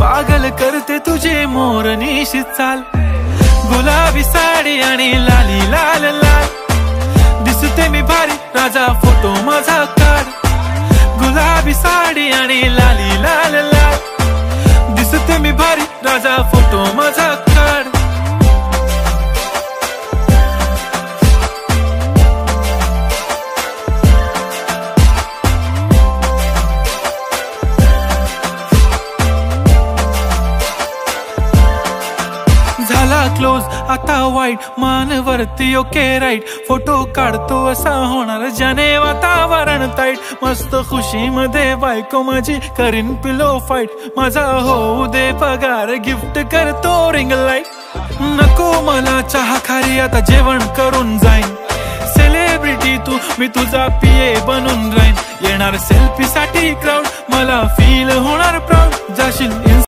पागल करते तुझे मोरनीशी चाल, गुलाबी साडी आणि लाली लाल लाल. दिसते मी भारी राजा फोटो माझा काढ, गुलाबी साडी आणि लाली लाल लाल. दिसते मी भारी राजा फोटो माझा काढ. झाला क्लोज आता वाईट, मानवरती ओके राईट. फोटो काढतो असा होणार ज्याने वातावरण ताईट. मस्त खुशी मध्ये बायको माझी करीन पिलो फाईट. माझा होऊ दे पगार गिफ्ट करतो रिंग लाईट. नको मला चहा खारी आता जेवण करून जाईन. सेलिब्रिटी तू मी तुझा पिये बनून राहीन. येणार सेल्फी साठी क्राऊड मला फील होणार प्राऊड. जाशील